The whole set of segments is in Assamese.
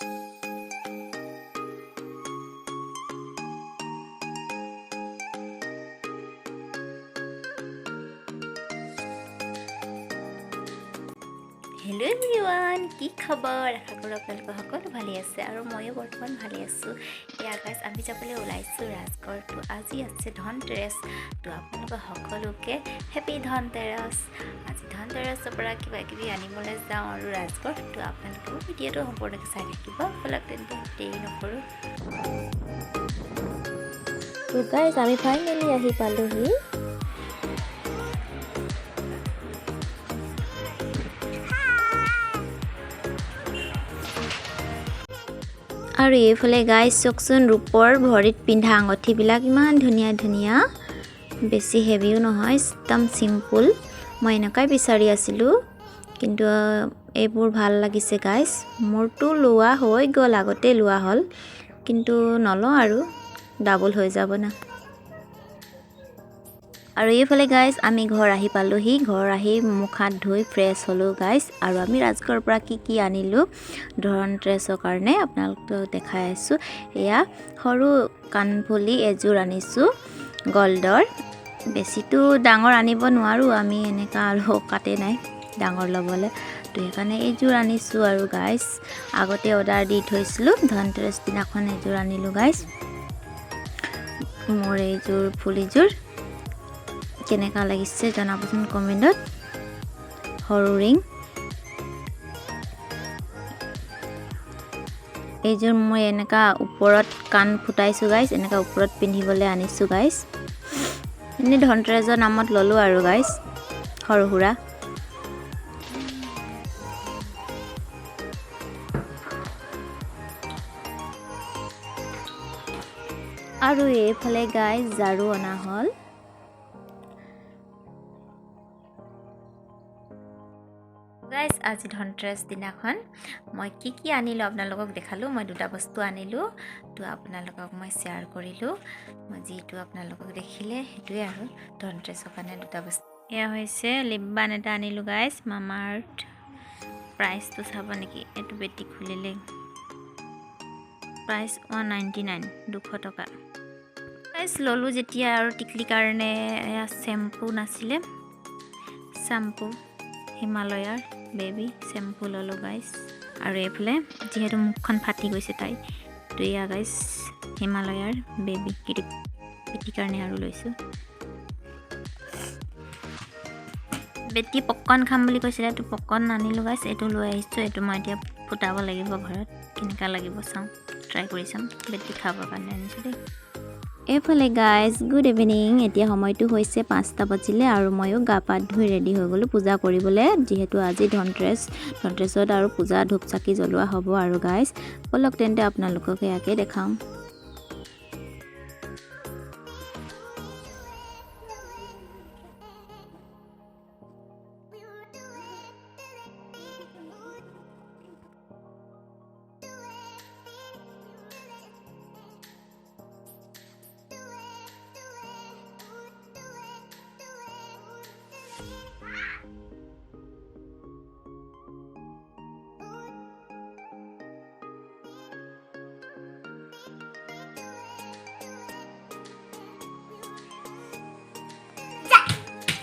হেল্ল' এভৰিৱান, কি খবৰ? আশা কৰোঁ আপোনালোকৰ সকলো ভালেই আছে আৰু ময়ো বৰ্তমান ভালেই আছোঁ। এয়া গাইজ, আমি যাবলৈ ওলাইছোঁ ৰাজগড়টো। আজি আছে ধনতেৰাছ। তো আপোনালোকৰ সকলোকে হেপী ধনতেৰাছ। আজি ধনতেৰাছৰ পৰা কিবা কিবি আনিবলৈ যাওঁ আৰু ৰাজগড়। তো আপোনালোকেও ভিডিঅ'টো সম্পূৰ্ণকৈ চাই থাকিব। ব'লক তেন্তে দেৰি নকৰোঁ। তো গাইজ, আমি ফাইনেলি আহি পালোহি। আৰু এইফালে গাইজ চাওকচোন, ৰূপৰ ভৰিত পিন্ধা আঙঠিবিলাক ইমান ধুনীয়া ধুনীয়া, বেছি হেভিও নহয়, একদম চিম্পুল। মই এনেকুৱাই বিচাৰি আছিলোঁ, কিন্তু এইবোৰ ভাল লাগিছে গাইজ। মোৰতো লোৱা হৈ গ'ল, আগতে লোৱা হ'ল, কিন্তু নলওঁ আৰু ডাবল হৈ যাব না। আৰু এইফালে গাইজ আমি ঘৰ আহি পালোহি। ঘৰ আহি মুখ হাত ধুই ফ্ৰেছ হ'লোঁ গাইজ। আৰু আমি ৰাজগড়ৰ পৰা কি আনিলোঁ ধনতেৰাছৰ কাৰণে আপোনালোকক দেখাই আছোঁ। এয়া সৰু কাণফুলি এযোৰ আনিছোঁ গল্ডৰ। বেছিটো ডাঙৰ আনিব নোৱাৰোঁ আমি, এনেকুৱা আৰু কাটে নাই ডাঙৰ ল'বলৈ। তো সেইকাৰণে এইযোৰ আনিছোঁ আৰু গাইজ। আগতে অৰ্ডাৰ দি থৈছিলোঁ, ধনতেৰাছ দিনাখন এযোৰ আনিলোঁ গাইজ। মোৰ এইযোৰ ফুলিযোৰ কেনেকুৱা লাগিছে জনাবচোন কমেণ্টত। সৰু ৰিং এইযোৰ মই এনেকুৱা ওপৰত কাণ ফুটাইছোঁ গাইজ, এনেকুৱা ওপৰত পিন্ধিবলৈ আনিছোঁ গাইজ। এনেই ধনতেৰাছৰ নামত ল'লোঁ আৰু গাইজ, সৰু সুৰা। আৰু এইফালে গাইজ ঝাৰু অনা হ'ল। গাইজ, আজি ধনতেৰাছ দিনাখন মই কি আনিলোঁ আপোনালোকক দেখালোঁ। মই দুটা বস্তু আনিলোঁ, তো আপোনালোকক মই শ্বেয়াৰ কৰিলোঁ। মই যিটো আপোনালোকক দেখিলে সেইটোৱে আৰু ধনতেৰাছৰ কাৰণে দুটা বস্তু। এয়া হৈছে লিপ বাম এটা আনিলোঁ গাইজ, মামা আৰ্থ। প্ৰাইচটো চাব নেকি, এইটো বেটি খুলিলে। প্ৰাইচ 199, 200 টকা। গাইজ ল'লোঁ যেতিয়া আৰু টিকলিৰ কাৰণে এয়া শ্বেম্পু নাছিলে, শ্বেম্পু হিমালয়াৰ বেবী শ্বেম্পু ল'লোঁ গাইজ। আৰু এইফালে যিহেতু মুখখন ফাটি গৈছে তাই, তো এয়া গাইজ হিমালয়াৰ বেবী ক্ৰীম বেটিৰ কাৰণে আৰু লৈছোঁ। বেটি পপকৰ্ণ খাম বুলি কৈছিলে, তো পপকৰ্ণ আনিলোঁ গাইজ। এইটো লৈ আহিছোঁ, এইটো মই এতিয়া ফুটাব লাগিব ঘৰত, কেনেকুৱা লাগিব চাওঁ, ট্ৰাই কৰি চাম। বেটি খাবৰ কাৰণে আনিছোঁ দেই। এইফালে গাইজ গুড ইভিনিং। এতিয়া সময়টো হৈছে 5টা বাজিলে আৰু ময়ো গা পা ধুই ৰেডি হৈ গ'লোঁ পূজা কৰিবলৈ, যিহেতু আজি ধনতেৰাছত আৰু পূজা ধূপ চাকি জ্বলোৱা হ'ব আৰু গাইজ। ব'লক তেন্তে আপোনালোকক ইয়াকে দেখাওঁ।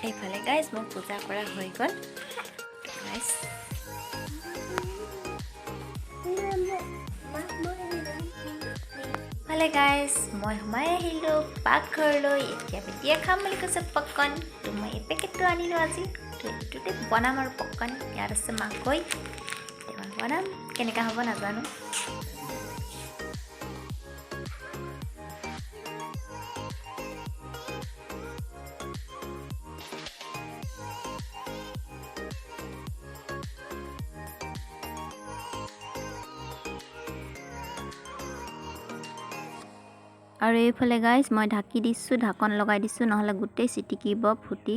এইফালে গাইজ মোৰ পূজা কৰা হৈ গ'ল গাইজ। ভালে গাইজ, মই সোমাই আহিলোঁ পাকঘৰলৈ। এতিয়া বেটিয়ে খাম বুলি কৈছে পপকৰ্ণ, তো মই এই পেকেটটো আনিলোঁ আজি। তো এইটোতে বনাম আৰু পপকৰ্ণ। ইয়াত আছে মাকৈ, এখন বনাম, কেনেকুৱা হ'ব নাজানো। আৰু এইফালে গাইজ মই ঢাকি দিছোঁ, ঢাকন লগাই দিছোঁ, নহ'লে গোটেই চিটিকিব ফুটি।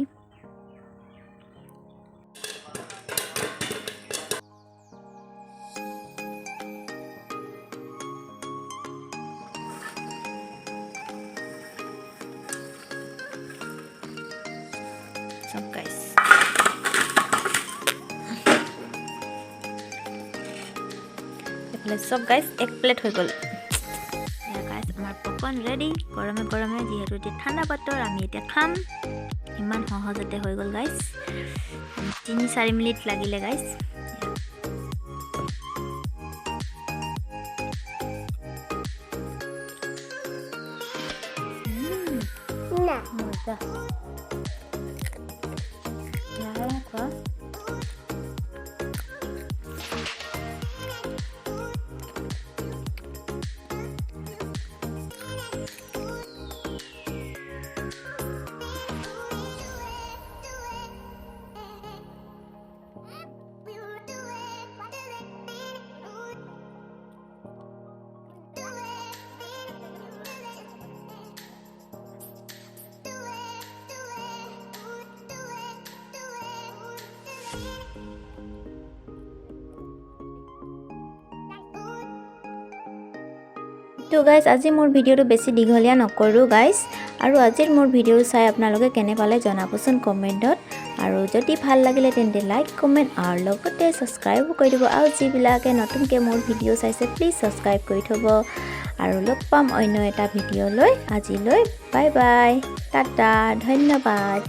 গাইজ এইফালে চব গাইজ এক প্লেট হৈ গ'ল গাইজ আমাৰ পপকৰ্ণ ৰেডি গৰমে গৰমে যিহেতু এতিয়া ঠাণ্ডা পাতৰ আমি এতিয়া খাম ইমান সহজতে হৈ গ'ল গাইজ 3-4 মিনিট লাগিলে গাইজ মজা খোৱা তো গাইজ আজি মোৰ ভিডিঅ'টো বেছি দীঘলীয়া নকৰোঁ গাইজ আৰু আজিৰ মোৰ ভিডিঅ' চাই আপোনালোকে কেনে পালে জনাবচোন কমেণ্টত আৰু যদি ভাল লাগিলে তেন্তে লাইক কমেণ্ট আৰু লগতে ছাবস্ক্ৰাইবো কৰি দিব আৰু যিবিলাকে নতুনকৈ মোৰ ভিডিঅ' চাইছে প্লিজ ছাবস্ক্ৰাইব কৰি থ'ব আৰু লগ পাম অন্য এটা ভিডিঅ'লৈ আজিলৈ বাই বাই টাটা ধন্যবাদ